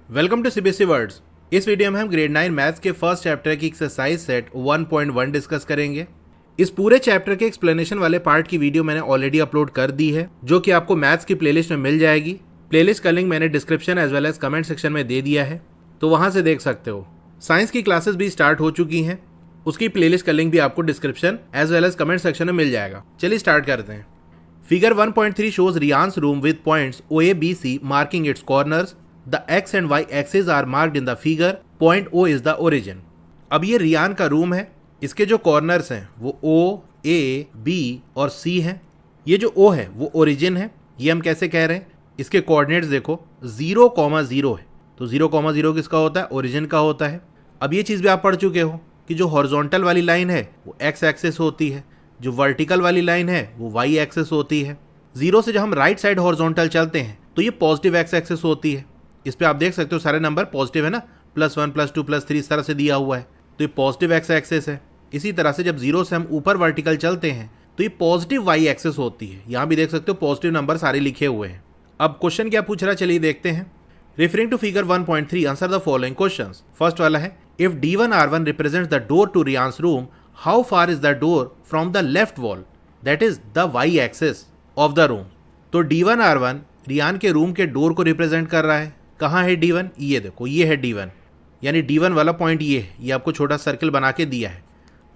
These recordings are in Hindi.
Welcome to CBSE words. इस वीडियो में हम ग्रेड 9 मैथ्स के फर्स्ट चैप्टर की एक्सरसाइज सेट 1.1 डिस्कस करेंगे। इस पूरे चैप्टर के एक्सप्लेनेशन वाले पार्ट की वीडियो मैंने ऑलरेडी अपलोड कर दी है, जो कि आपको मैथ्स की प्लेलिस्ट में मिल जाएगी। प्लेलिस्ट का लिंक मैंने description as well as comment section में दे दिया है, तो वहां से देख सकते हो। साइंस की क्लासेस भी स्टार्ट हो चुकी हैं, उसकी प्लेलिस्ट का लिंक भी आपको description as well as comment section में मिल जाएगा। चलिए स्टार्ट करते हैं। Figure 1.3 shows Rian's room with points OA, BC marking its corners. The X and Y axes are marked in the figure. Point O is the origin. अब ये रियान का रूम है, इसके जो कॉर्नर्स हैं वो O, A, B और C हैं। ये जो O है वो ओरिजिन है। ये हम कैसे कह रहे हैं, इसके कोऑर्डिनेट्स देखो 0,0 है, तो 0,0 किसका होता है, ओरिजिन का होता है। अब ये चीज़ भी आप पढ़ चुके हो कि जो हॉरिजॉन्टल वाली लाइन है वो एक्स एक्सिस होती है, जो वर्टिकल वाली लाइन है वो वाई एक्सिस होती है। जीरो से जब हम राइट साइड हॉरिजॉन्टल चलते हैं तो ये पॉजिटिव एक्स एक्सिस होती है। इस पे आप देख सकते हो सारे नंबर पॉजिटिव है ना, +1 +2 +3 इस तरह से दिया हुआ है, तो ये पॉजिटिव एक्स एक्सिस है। इसी तरह से जब जीरो से हम ऊपर वर्टिकल चलते हैं तो ये पॉजिटिव वाई एक्सिस होती है। यहाँ भी देख सकते हो पॉजिटिव नंबर सारे लिखे हुए हैं। अब क्वेश्चन क्या पूछ रहा है, चलिए देखते हैं। Referring to figure 1.3 answer the following questions. First वाला है, if D1R1 represents the door to Riyan's room, how far is the door from the left wall, that is the y axis of the room। तो D1R1 रियान के रूम के डोर को रिप्रेजेंट कर रहा है। कहाँ है D1, ये देखो ये है D1, यानी D1 वाला पॉइंट ये है। ये आपको छोटा सर्कल बना के दिया है,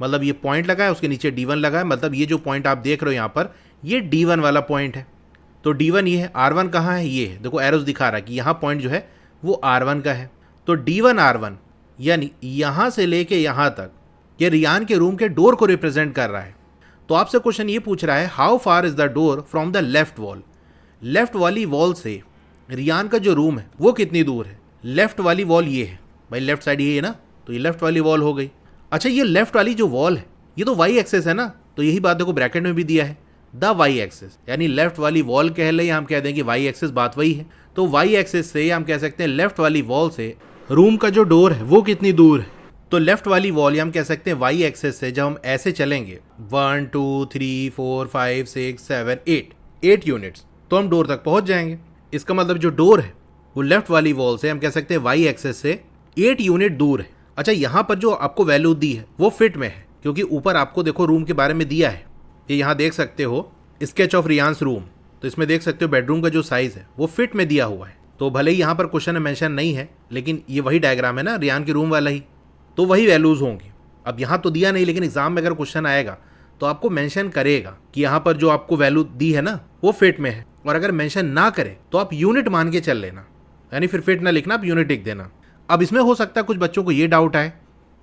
मतलब ये पॉइंट लगा है, उसके नीचे D1 लगा है, मतलब ये जो पॉइंट आप देख रहे हो यहाँ पर ये D1 वाला पॉइंट है। तो D1 ये है। R1 कहाँ है, ये है, देखो एरोस दिखा रहा है कि यहाँ पॉइंट जो है वो R1 का है। तो D1R1 यानी यहाँ से लेके यहाँ तक ये रियान के रूम के डोर को रिप्रेजेंट कर रहा है। तो आपसे क्वेश्चन ये पूछ रहा है, how far is the door from the left wall. Left वाली वॉल से रियान का जो रूम है वो कितनी दूर है। लेफ्ट वाली वॉल ये है भाई, लेफ्ट साइड ये है ना, तो ये लेफ्ट वाली वॉल हो गई। अच्छा, ये लेफ्ट वाली जो वॉल है ये तो वाई एक्सेस है ना, तो यही बात देखो ब्रैकेट में भी दिया है, द वाई एक्सेस, यानी लेफ्ट वाली वॉल कह ले या हम कह दें कि वाई एक्सेस, बात वही है। तो वाई एक्सेस से हम कह सकते हैं लेफ्ट वाली वॉल से रूम का जो डोर है वो कितनी दूर है। तो लेफ्ट वाली वॉल हम कह सकते हैं वाई एक्सेस से जब हम ऐसे चलेंगे 1 2 3 4 5 6 7 8 यूनिट्स, तो हम डोर तक पहुंच जाएंगे। इसका मतलब जो डोर है वो लेफ्ट वाली वॉल से हम कह सकते हैं वाई एक्सेस से 8 यूनिट दूर है। अच्छा, यहाँ पर जो आपको वैल्यू दी है वो फिट में है, क्योंकि ऊपर आपको देखो रूम के बारे में दिया है। ये यहाँ देख सकते हो स्केच ऑफ रियांस रूम, तो इसमें देख सकते हो बेडरूम का जो साइज है वो फिट में दिया हुआ है। तो भले ही यहाँ पर क्वेश्चन में मेंशन नहीं है, लेकिन ये वही डायग्राम है ना रियान के रूम वाला ही, तो वही वैल्यूज़ होंगी। अब यहाँ तो दिया नहीं, लेकिन एग्जाम में अगर क्वेश्चन आएगा तो आपको मेंशन करेगा कि यहाँ पर जो आपको वैल्यू दी है ना वो फिट में है, और अगर मेंशन ना करे तो आप यूनिट मान के चल लेना, यानी फिर फिट ना लिखना, आप यूनिट लिख देना। अब इसमें हो सकता है कुछ बच्चों को ये डाउट आए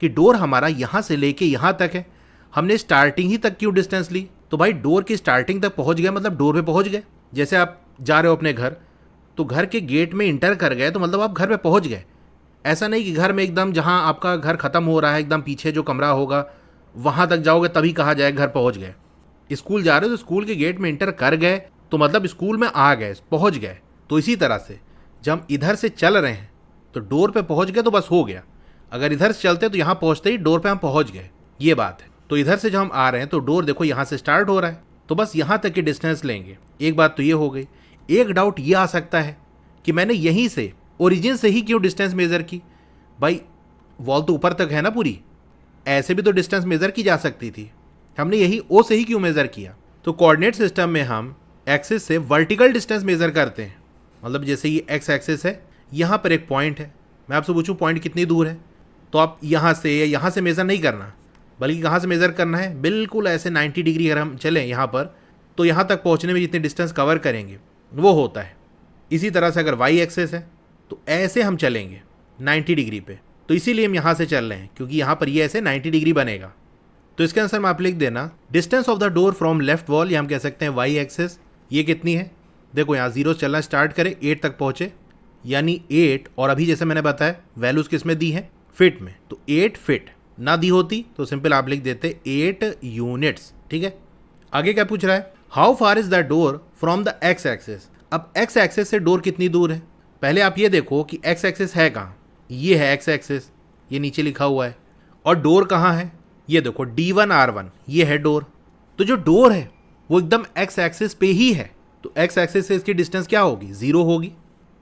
कि डोर हमारा यहाँ से लेके यहाँ तक है, हमने स्टार्टिंग ही तक क्यों डिस्टेंस ली। तो भाई डोर की स्टार्टिंग तक पहुँच गए मतलब डोर पे पहुँच गए। जैसे आप जा रहे हो अपने घर, तो घर के गेट में इंटर कर गए तो मतलब आप घर पे पहुँच गए। ऐसा नहीं कि घर में एकदम जहाँ आपका घर ख़त्म हो रहा है एकदम पीछे जो कमरा होगा वहाँ तक जाओगे तभी कहा जाए घर पहुँच गए। स्कूल जा रहे हो तो स्कूल के गेट में इंटर कर गए तो मतलब स्कूल में आ गए, पहुँच गए। तो इसी तरह से जब हम इधर से चल रहे हैं तो डोर पे पहुँच गए तो बस हो गया। अगर इधर से चलते तो यहाँ पहुँचते ही डोर पे हम पहुँच गए, ये बात है। तो इधर से जब हम आ रहे हैं तो डोर देखो यहाँ से स्टार्ट हो रहा है, तो बस यहाँ तक की डिस्टेंस लेंगे। एक बात तो ये हो गई। एक डाउट ये आ सकता है कि मैंने यहीं से ओरिजिन से ही क्यों डिस्टेंस मेज़र की। भाई वॉल तो ऊपर तक है ना पूरी, ऐसे भी तो डिस्टेंस मेज़र की जा सकती थी, हमने यही ओ से ही क्यों मेज़र किया। तो कोऑर्डिनेट सिस्टम में हम एक्सिस से वर्टिकल डिस्टेंस मेज़र करते हैं, मतलब जैसे ये एक्स एक्सिस है, यहाँ पर एक पॉइंट है, मैं आपसे पूछूं पॉइंट कितनी दूर है, तो आप यहाँ से या यहाँ से मेज़र नहीं करना, बल्कि कहाँ से मेज़र करना है, बिल्कुल ऐसे 90 डिग्री अगर हम चलें यहाँ पर तो यहाँ तक पहुँचने में जितनी डिस्टेंस कवर करेंगे वो होता है। इसी तरह से अगर वाई एक्सिस है तो ऐसे हम चलेंगे 90 डिग्री पे, तो इसीलिए हम यहाँ से चल रहे हैं क्योंकि यहाँ पर ये ऐसे 90 डिग्री बनेगा। तो इसके आंसर में आप लिख देना distance of the door from left wall, या हम कह सकते हैं वाई एक्सिस, ये कितनी है। देखो यहाँ 0 से चलना स्टार्ट करें 8 तक पहुँचे, यानी 8, और अभी जैसे मैंने बताया वैल्यूज़ किस में दी है, फिट में, तो 8 फिट ना दी होती तो सिंपल आप लिख देते 8 यूनिट्स। ठीक है, आगे क्या पूछ रहा है, how far is the door from the x axis. अब एक्स एक्सिस से डोर कितनी दूर है, पहले आप ये देखो कि एक्स एक्सिस है कहाँ, ये है एक्स एक्सिस, ये नीचे लिखा हुआ है, और डोर कहाँ है, ये देखो D1R1, ये है डोर। तो जो डोर है वो एकदम एक्स एक्सिस पे ही है, तो एक्स एक्सिस से इसकी डिस्टेंस क्या होगी, 0 होगी।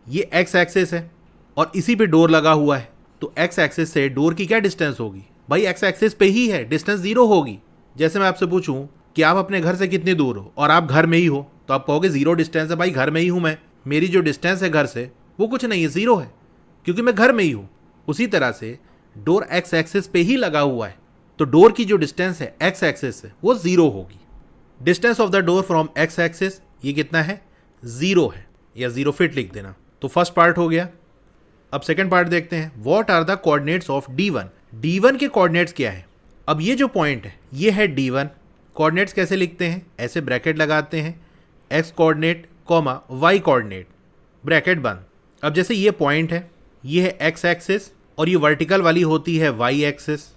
ये एक्स एक्सिस है, और इसी पे डोर लगा हुआ है, तो एक्स एक्सिस से डोर की क्या डिस्टेंस होगी भाई, एक्स एक्सिस पे ही है, डिस्टेंस 0 होगी। जैसे मैं आपसे पूछूं कि आप अपने घर से कितनी दूर हो और आप घर में ही हो, तो आप कहोगे 0 डिस्टेंस है भाई, घर में ही हूं मैं, मेरी जो डिस्टेंस है घर से वो कुछ नहीं है, 0 है, क्योंकि मैं घर में ही हूं। उसी तरह से डोर एक्स एक्सिस पे ही लगा हुआ है, तो डोर की जो डिस्टेंस है एक्स एक्सिस से वो 0 होगी। Distance of the door from x axis ये कितना है, 0 है, या 0 फीट लिख देना। तो फर्स्ट पार्ट हो गया। अब सेकंड पार्ट देखते हैं, what are the coordinates of D1। D1 के कोऑर्डिनेट्स क्या है। अब ये जो पॉइंट है ये है D1। कोऑर्डिनेट्स कैसे लिखते हैं, ऐसे ब्रैकेट लगाते हैं, x coordinate comma y coordinate, bracket बंद। अब जैसे ये पॉइंट है, ये है एक्स एक्सिस और ये वर्टिकल वाली होती है वाई एक्सिस।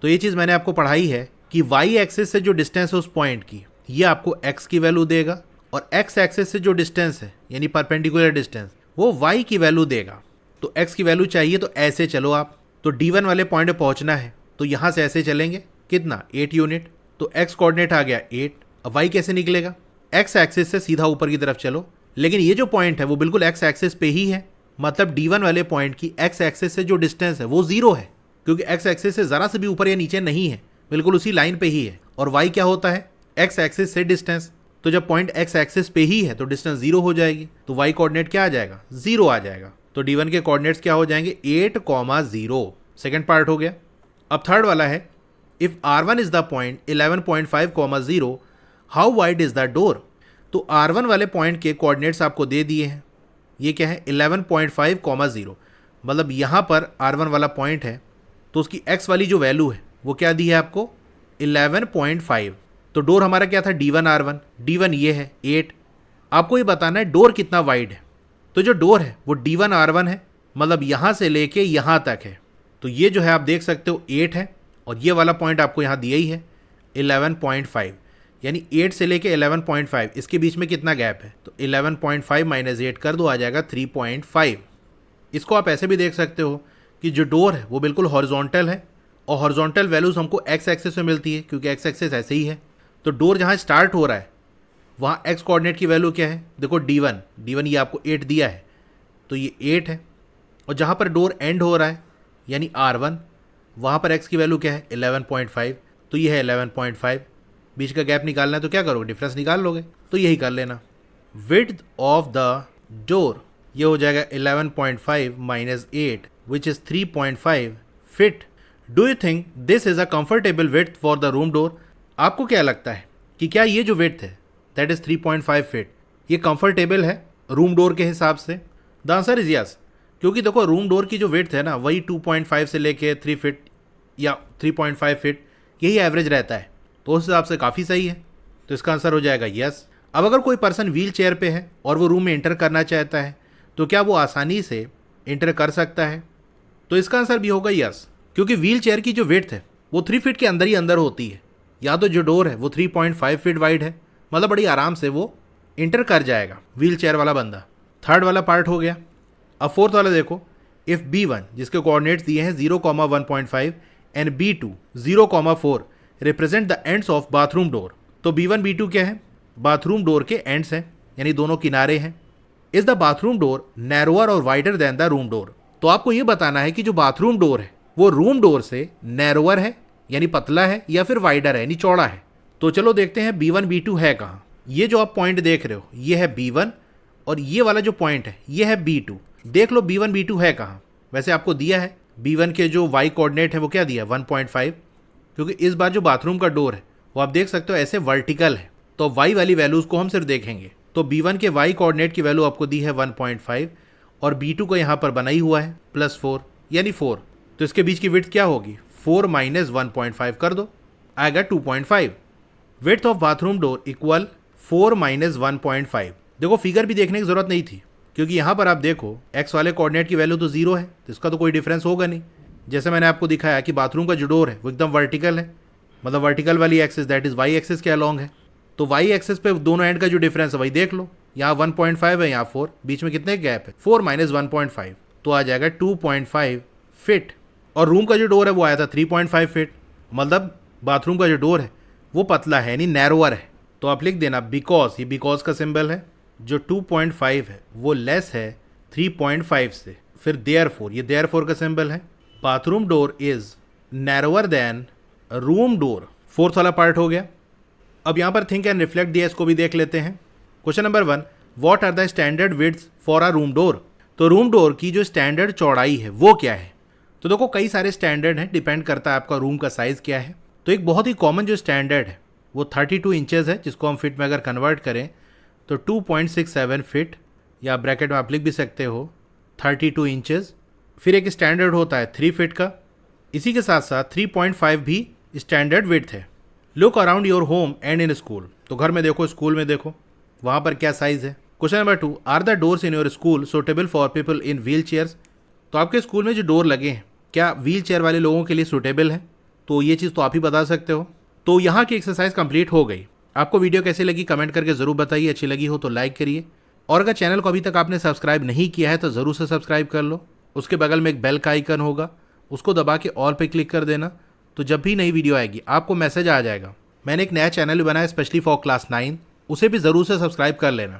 तो ये चीज़ मैंने आपको पढ़ाई है कि वाई एक्सिस से जो डिस्टेंस है उस पॉइंट की, ये आपको एक्स की वैल्यू देगा, और एक्स एक्सिस से जो डिस्टेंस है यानी परपेंडिकुलर डिस्टेंस वो वाई की वैल्यू देगा। तो एक्स की वैल्यू चाहिए तो ऐसे चलो आप, तो D1 वाले पॉइंट पे पहुंचना है तो यहाँ से ऐसे चलेंगे, कितना 8 यूनिट, तो एक्स कोऑर्डिनेट आ गया 8। अब वाई कैसे निकलेगा, एक्स एक्सिस से सीधा ऊपर की तरफ चलो, लेकिन ये जो पॉइंट है वो बिल्कुल एक्स एक्सिस पे ही है, मतलब D1 वाले पॉइंट की एक्स एक्सिस से जो डिस्टेंस है वो 0 है, क्योंकि एक्स एक्सिस से ज़रा से भी ऊपर या नीचे नहीं है, बिल्कुल उसी लाइन पे ही है। और वाई क्या होता है, एक्स एक्सिस से डिस्टेंस, तो जब पॉइंट एक्स एक्सिस पे ही है तो डिस्टेंस 0 हो जाएगी, तो वाई कोऑर्डिनेट क्या आ जाएगा, 0 आ जाएगा। तो D1 के कोऑर्डिनेट्स क्या हो जाएंगे, 8,0। सेकंड पार्ट हो गया। अब थर्ड वाला है, if R1 is the point 11.5,0, how wide is the door. तो R1 वाले पॉइंट के कोऑर्डिनेट्स आपको दे दिए हैं, ये क्या है 11.5,0, मतलब यहाँ पर R1 वाला पॉइंट है तो उसकी x वाली जो वैल्यू है वो क्या दी है आपको 11.5। तो डोर हमारा क्या था D1 R1, D1 ये है 8। आपको ये बताना है डोर कितना वाइड है। तो जो डोर है वो D1 R1 है, मतलब यहाँ से लेके यहाँ तक है। तो ये जो है आप देख सकते हो 8 है, और ये वाला पॉइंट आपको यहाँ दिया ही है 11.5, यानी 8 से लेके 11.5, इसके बीच में कितना गैप है, तो 11.5 माइनस 8 कर दो, आ जाएगा 3.5। इसको आप ऐसे भी देख सकते हो कि जो डोर है वो बिल्कुल हॉरिजॉन्टल है, और हॉरिजॉन्टल वैल्यूज हमको एक्स एक्सिस में मिलती है, क्योंकि एक्स एक्सिस ऐसे ही है। तो डोर जहाँ स्टार्ट हो रहा है वहाँ एक्स कोऑर्डिनेट की वैल्यू क्या है, देखो D1 ये आपको 8 दिया है, तो ये 8 है, और जहाँ पर डोर एंड हो रहा है यानी R1, वहाँ पर एक्स की वैल्यू क्या है 11.5, तो ये है 11.5। बीच का गैप निकालना है तो क्या करोगे, डिफरेंस निकाल लोगे, तो यही कर लेना। विड्थ ऑफ द डोर ये हो जाएगा 11.5 minus 8 which is 3.5 fit. Do you think this is a comfortable width for the room door. आपको क्या लगता है कि क्या ये जो विड्थ है दैट इज़ 3.5 फिट ये कंफर्टेबल है रूम डोर के हिसाब से। द आंसर इज़ यस, क्योंकि देखो रूम डोर की जो विड्थ है ना वही 2.5 से लेके 3 फिट या 3.5 फिट, यही एवरेज रहता है, तो उस हिसाब से काफ़ी सही है। तो इसका आंसर हो जाएगा यस। अब अगर कोई पर्सन व्हील चेयर पे है और वो रूम में एंटर करना चाहता है तो क्या वो आसानी से एंटर कर सकता है, तो इसका आंसर भी होगा यस, क्योंकि व्हील चेयर की जो विड्थ है वो 3 फीट के अंदर ही अंदर होती है, या तो जो डोर है वो 3.5 फीट वाइड है, मतलब बड़ी आराम से वो इंटर कर जाएगा व्हील चेयर वाला बंदा। थर्ड वाला पार्ट हो गया। अब फोर्थ वाला देखो, इफ़ B1 जिसके कोऑर्डिनेट्स दिए हैं 0,1.5 and B2 0,4 represent the ends of bathroom door. तो B1 B2 क्या है, बाथरूम डोर के एंड्स हैं, यानी दोनों किनारे हैं। Is the bathroom door narrower और wider than the room door. तो आपको ये बताना है कि जो बाथरूम डोर है वो रूम डोर से नैरोअर है यानी पतला है, या फिर वाइडर है यानी चौड़ा है। तो चलो देखते हैं B1 B2 है कहाँ। ये जो आप पॉइंट देख रहे हो ये है B1, और ये वाला जो पॉइंट है ये है B2। देख लो B1 B2 है कहाँ। वैसे आपको दिया है B1 के जो वाई कोऑर्डिनेट है वो क्या दिया 1.5, क्योंकि इस बार जो बाथरूम का डोर है वो आप देख सकते हो ऐसे वर्टिकल है, तो वाई वाली वैल्यूज़ को हम सिर्फ देखेंगे। तो B1 के वाई कोऑर्डिनेट की वैल्यू आपको दी है 1.5, और B2 को यहाँ पर बना ही हुआ है +4 यानी 4। तो इसके बीच की विड्थ क्या होगी, 4 माइनस 1.5 कर दो, आएगा 2.5। Width of bathroom door equal 4 minus 1.5। देखो फिगर भी देखने की ज़रूरत नहीं थी, क्योंकि यहाँ पर आप देखो एक्स वाले कोऑर्डिनेट की वैल्यू तो 0 है, तो इसका तो कोई डिफरेंस होगा नहीं। जैसे मैंने आपको दिखाया कि बाथरूम का जो डोर है वो एकदम वर्टिकल है, मतलब वर्टिकल वाली axis that is why axis के अलॉन्ग है। तो वाई एक्सिस पे दोनों एंड का जो डिफरेंस है वही देख लो, यहाँ 1.5 है यहाँ 4, बीच में कितने गैप है 4 माइनस 1.5, तो आ जाएगा 2.5 फिट। और रूम का जो डोर है वो आया था 3.5 फिट, मतलब बाथरूम का जो डोर है वो पतला है यानी नैरोअर है। तो आप लिख देना बिकॉज, ये बिकॉज का सिंबल है, जो 2.5 है वो लेस है 3.5 से। फिर देयरफॉर, ये देयरफॉर का सिंबल है। Bathroom door is narrower than room door, fourth वाला पार्ट हो गया। अब यहाँ पर थिंक एंड रिफ्लेक्ट दिया, इसको भी देख लेते हैं। Question number 1, what are the standard width for a room door. तो रूम डोर की जो स्टैंडर्ड चौड़ाई है वो क्या है। तो देखो कई सारे स्टैंडर्ड हैं, डिपेंड करता है आपका रूम का साइज़ क्या है। तो एक बहुत ही कॉमन जो स्टैंडर्ड है वो 32 इंचेस है, जिसको हम फिट में अगर कन्वर्ट करें तो 2.67 फिट, या ब्रैकेट में आप लिख भी सकते हो 32 इंचेस। फिर एक स्टैंडर्ड होता है 3 फीट का, इसी के साथ साथ 3.5 भी स्टैंडर्ड विड्थ है। Look around your home and in school, तो घर में देखो, स्कूल में देखो, वहाँ पर क्या साइज़ है। Question number 2, are the doors in your school suitable for people in wheelchairs. तो आपके स्कूल में जो डोर लगे हैं क्या व्हील चेयर वाले लोगों के लिए सूटेबल है। तो ये चीज़ तो आप ही बता सकते हो। तो यहाँ की एक्सरसाइज कंप्लीट हो गई। आपको वीडियो कैसी लगी कमेंट करके ज़रूर बताइए, अच्छी लगी हो तो लाइक करिए, और अगर चैनल को अभी तक आपने सब्सक्राइब नहीं किया है तो ज़रूर से सब्सक्राइब कर लो। उसके बगल में एक बेल का आइकन होगा, उसको दबा के ऑल पे क्लिक कर देना, तो जब भी नई वीडियो आएगी आपको मैसेज आ जाएगा। मैंने एक नया चैनल भी बनाया स्पेशली फॉर क्लास 9, उसे भी ज़रूर से सब्सक्राइब कर लेना।